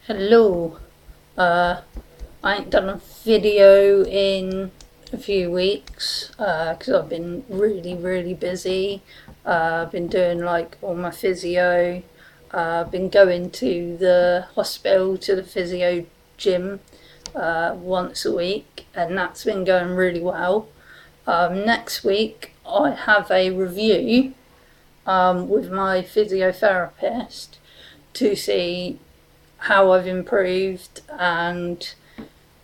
Hello. I ain't done a video in a few weeks because I've been really busy. I've been doing like all my physio. I've been going to the hospital, to the physio gym once a week, and that's been going really well. Next week I have a review with my physiotherapist to see how I've improved, and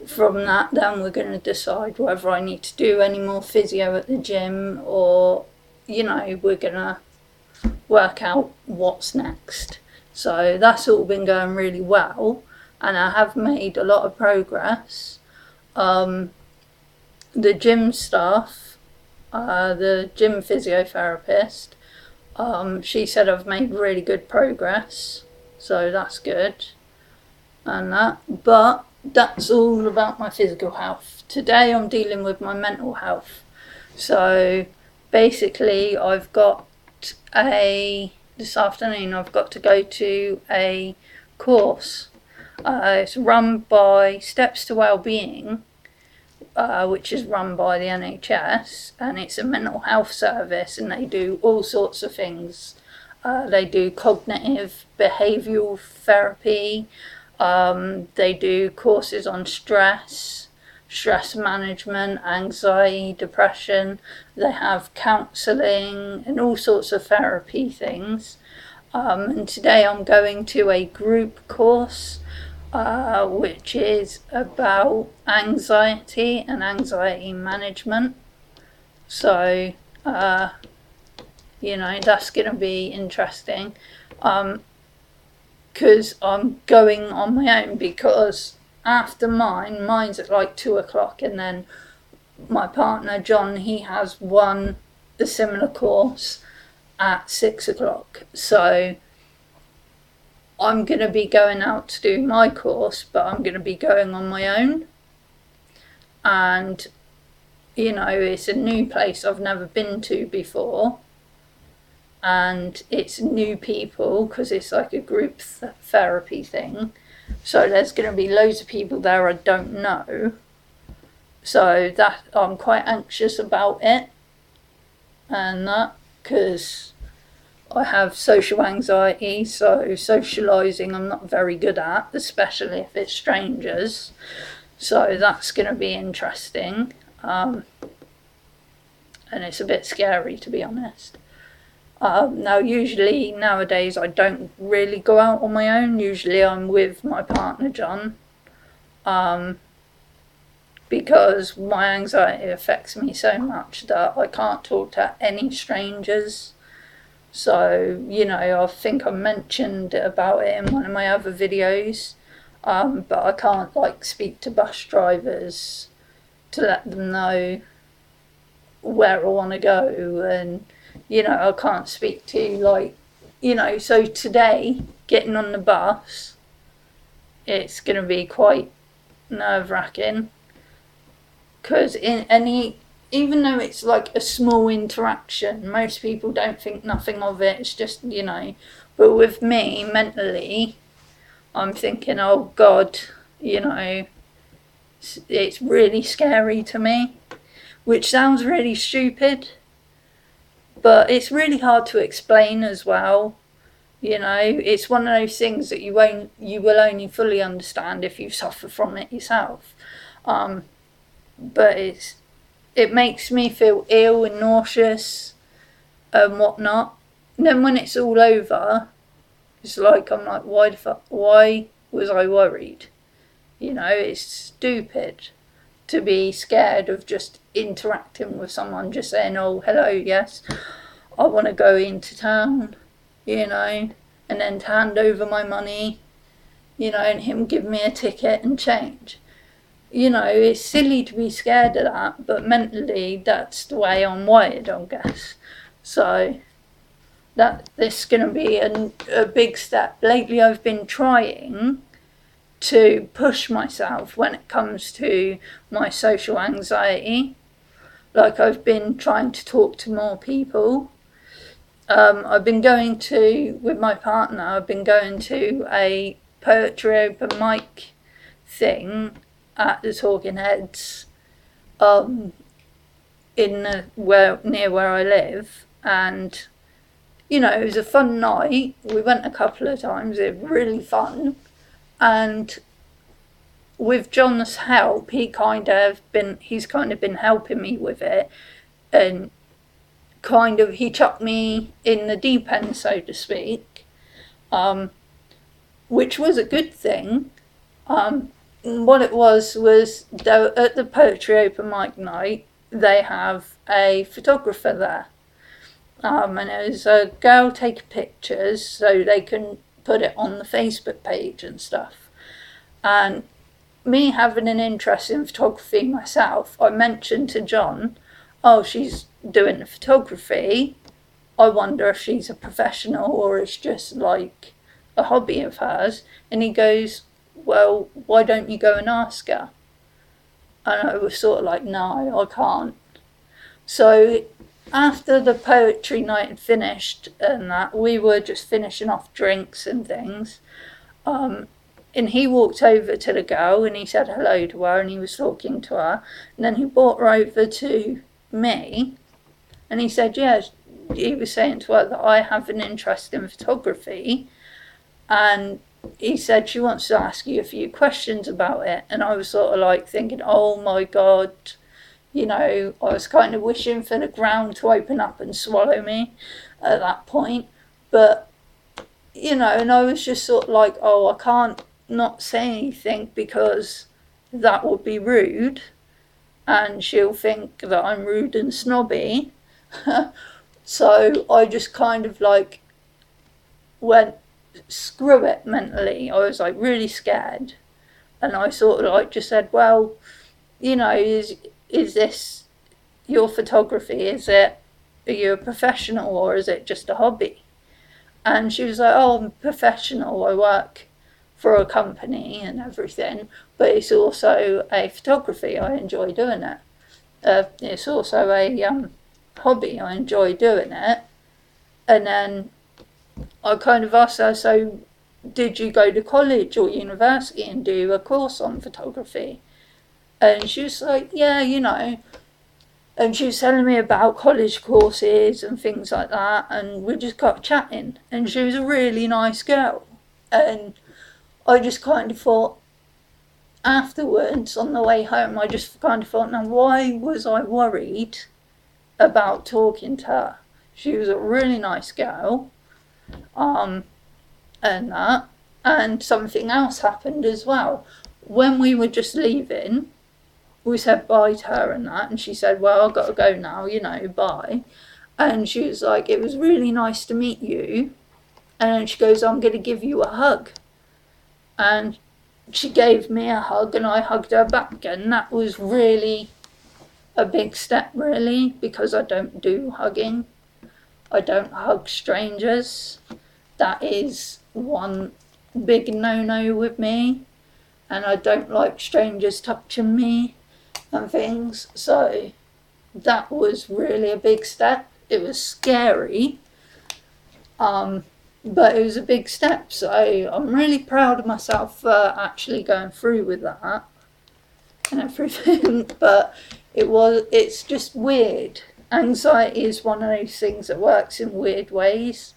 from that then we're going to decide whether I need to do any more physio at the gym, or we're going to work out what's next. So that's all been going really well, and I have made a lot of progress. The gym staff, the gym physiotherapist, she said I've made really good progress, so that's good. But that's all about my physical health. Today I'm dealing with my mental health. So basically this afternoon I've got to go to a course. It's run by Steps to Wellbeing, which is run by the NHS, and it's a mental health service, and they do all sorts of things. They do cognitive behavioural therapy. They do courses on stress management, anxiety, depression. They have counselling and all sorts of therapy things. And today I'm going to a group course which is about anxiety and anxiety management. So, that's going to be interesting. Because I'm going on my own, because after mine's at like 2 o'clock, and then my partner John, he has a similar course at 6 o'clock. So I'm going to be going out to do my course, but I'm going to be going on my own. And it's a new place I've never been to before, and it's new people because it's like a group therapy thing. So there's going to be loads of people there I don't know. So that I'm quite anxious about it, and that because I have social anxiety, so socialising I'm not very good at, especially if it's strangers. So that's going to be interesting, and it's a bit scary, to be honest. Now, usually nowadays I don't really go out on my own. Usually I'm with my partner John, because my anxiety affects me so much that I can't talk to any strangers. So, I think I mentioned about it in one of my other videos, but I can't speak to bus drivers to let them know where I want to go, and I can't speak to so today getting on the bus, it's going to be quite nerve-wracking, because even though it's like a small interaction, most people don't think nothing of it, it's just, but with me, mentally, I'm thinking, oh God, it's really scary to me, which sounds really stupid, but it's really hard to explain as well. It's one of those things that you will only fully understand if you suffer from it yourself. But it makes me feel ill and nauseous and whatnot. And then when it's all over, it's like I'm like, why was I worried? It's stupid to be scared of just interacting with someone, just saying, oh, hello, yes, I want to go into town, and then to hand over my money, and him give me a ticket and change. It's silly to be scared of that, but mentally that's the way I'm wired, I guess. So this is going to be a big step. Lately I've been trying to push myself when it comes to my social anxiety. I've been trying to talk to more people. I've been with my partner, I've been going to a poetry open mic thing at the Talking Heads near where I live, and it was a fun night. We went a couple of times. It was really fun, and with John's help, he's kind of been helping me with it, and he chucked me in the deep end, so to speak, which was a good thing. What it was at the poetry open mic night, they have a photographer there, and it was a girl taking pictures so they can put it on the Facebook page and stuff. And me having an interest in photography myself, I mentioned to John, oh, she's doing the photography. I wonder if she's a professional or it's just like a hobby of hers. And he goes, well, why don't you go and ask her? And I was sort of like, no, I can't. So after the poetry night had finished and that, we were just finishing off drinks and things. And he walked over to the girl and he said hello to her and he was talking to her. And then he brought her over to me and he said, yeah, he was saying to her that I have an interest in photography. And he said she wants to ask you a few questions about it. And I was sort of like thinking, oh my God, I was kind of wishing for the ground to open up and swallow me at that point. But, and I was just sort of like, oh, I can't not say anything because that would be rude and she'll think that I'm rude and snobby. So I just kind of like went screw it mentally. I was like really scared and I sort of like just said, well, is this your photography? Are you a professional or is it just a hobby? And she was like, oh, I'm a professional, I work for a company and everything, but it's also a photography. I enjoy doing it. It's also a hobby. I enjoy doing it. And then I kind of asked her, so did you go to college or university and do a course on photography? And she was like, yeah, And she was telling me about college courses and things like that, and we just got chatting. And she was a really nice girl. And I just kind of thought, afterwards, on the way home, I just kind of thought, now why was I worried about talking to her? She was a really nice girl, and that. And something else happened as well. When we were just leaving, we said bye to her and that, and she said, well, I've got to go now, bye. And she was like, it was really nice to meet you. And then she goes, I'm going to give you a hug. And she gave me a hug and I hugged her back, and that was really a big step, really, because I don't do hugging. I don't hug strangers. That is one big no-no with me, and I don't like strangers touching me and things. So that was really a big step. It was scary, but it was a big step. So I'm really proud of myself for actually going through with that and everything. But it's just weird. Anxiety is one of those things that works in weird ways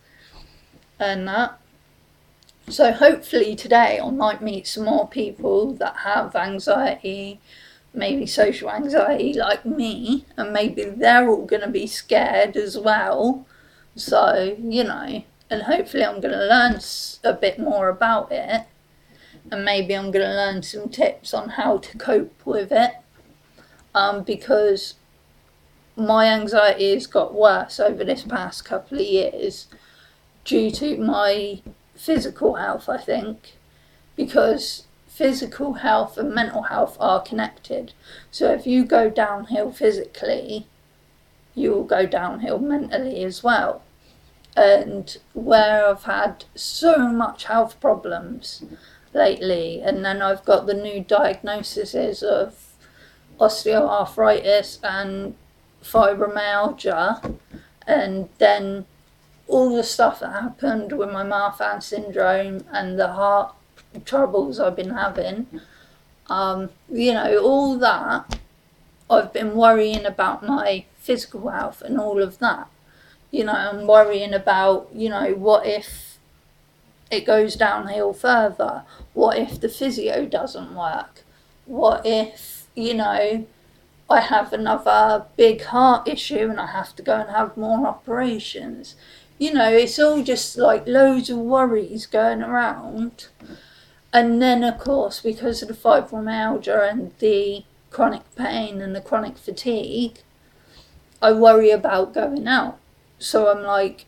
and that. So hopefully today I might meet some more people that have anxiety, maybe social anxiety like me, and maybe they're all going to be scared as well. So, and hopefully I'm going to learn a bit more about it, and maybe I'm going to learn some tips on how to cope with it, because my anxiety has got worse over this past couple of years due to my physical health, I think, because physical health and mental health are connected. So if you go downhill physically, you will go downhill mentally as well. And where I've had so much health problems lately, and then I've got the new diagnoses of osteoarthritis and fibromyalgia, and then all the stuff that happened with my Marfan syndrome and the heart troubles I've been having. You know, all that, I've been worrying about my physical health and all of that. You know, I'm worrying about, you know, what if it goes downhill further? What if the physio doesn't work? What if, you know, I have another big heart issue and I have to go and have more operations? You know, it's all just like loads of worries going around. And then, of course, because of the fibromyalgia and the chronic pain and the chronic fatigue, I worry about going out. So I'm like,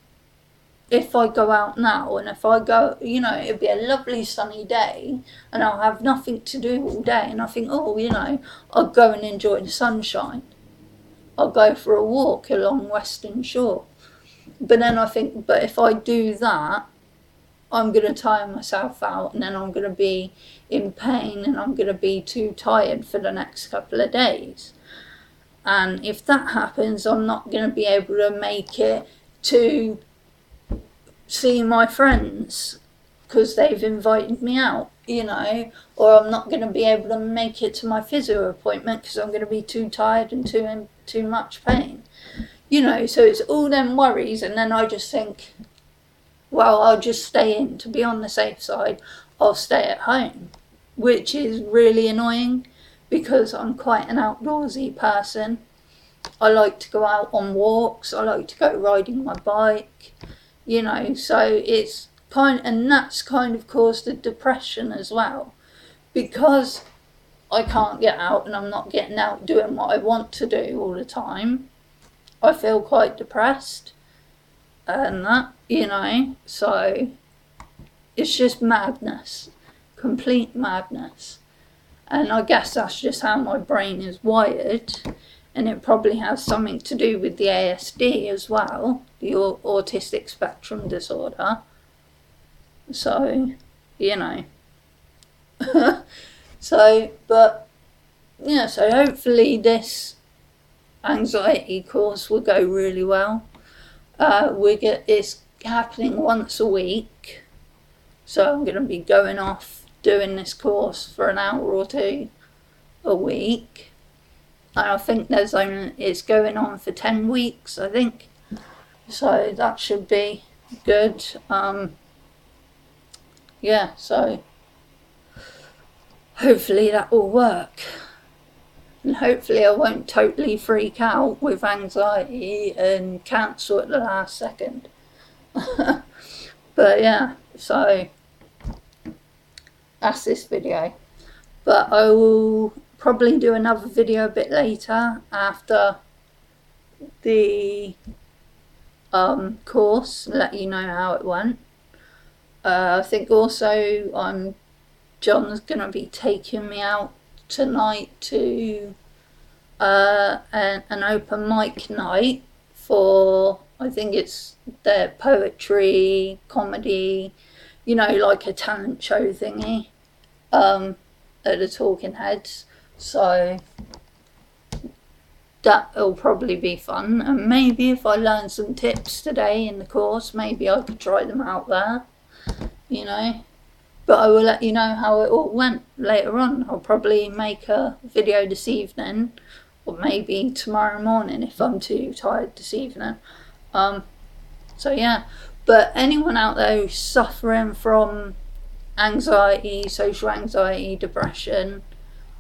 if I go out now and if I go, you know, it'd be a lovely sunny day and I'll have nothing to do all day. And I think, oh, you know, I'll go and enjoy the sunshine. I'll go for a walk along Western Shore. But then I think, but if I do that, I'm going to tire myself out and then I'm going to be in pain and I'm going to be too tired for the next couple of days. And if that happens, I'm not going to be able to make it to see my friends because they've invited me out, you know, or I'm not going to be able to make it to my physio appointment because I'm going to be too tired and too much pain. You know, so it's all them worries, and then I just think, well, I'll just stay in. To be on the safe side, I'll stay at home, which is really annoying because I'm quite an outdoorsy person. I like to go out on walks, I like to go riding my bike, you know, so it's and that's kind of caused the depression as well, because I can't get out and I'm not getting out doing what I want to do all the time. I feel quite depressed and that, you know, so it's just madness, complete madness. And I guess that's just how my brain is wired, and it probably has something to do with the ASD as well, the autistic spectrum disorder. So, you know. So, but, yeah, so hopefully this anxiety course will go really well. It's happening once a week, so I'm going to be going off doing this course for an hour or two a week. And I think it's going on for 10 weeks, I think. So that should be good. Yeah, so hopefully that will work. And hopefully I won't totally freak out with anxiety and cancel at the last second. But yeah, so that's this video. But I will probably do another video a bit later after the course, let you know how it went. I think also John's going to be taking me out tonight to an open mic night for, I think it's their poetry, comedy, you know, like a talent show thingy at the Talking Heads. So that'll probably be fun, and maybe if I learn some tips today in the course, maybe I could try them out there, you know. But I will let you know how it all went later on. I'll probably make a video this evening, or maybe tomorrow morning if I'm too tired this evening. So yeah, but anyone out there who's suffering from anxiety, social anxiety, depression,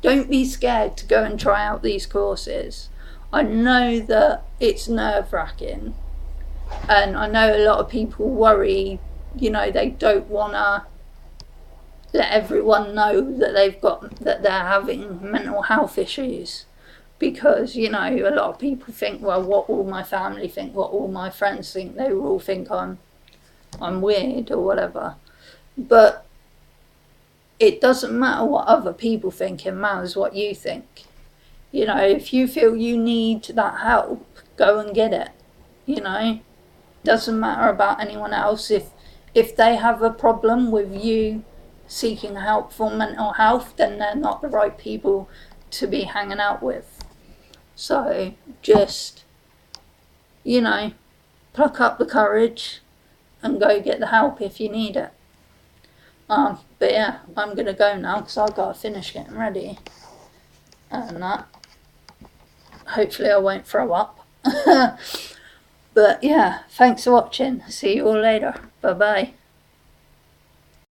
don't be scared to go and try out these courses. I know that it's nerve-wracking, and I know a lot of people worry, you know, they don't want to let everyone know that they're having mental health issues, because, you know, a lot of people think, well, what will my family think, what will my friends think? They will all think I'm weird or whatever. But it doesn't matter what other people think, it matters what you think. You know, if you feel you need that help, go and get it. You know, doesn't matter about anyone else. If they have a problem with you seeking help for mental health, then they're not the right people to be hanging out with. So just, you know, pluck up the courage and go get the help if you need it. But yeah, I'm going to go now because I've got to finish getting ready. And that. Hopefully I won't throw up. But yeah, thanks for watching. See you all later. Bye bye.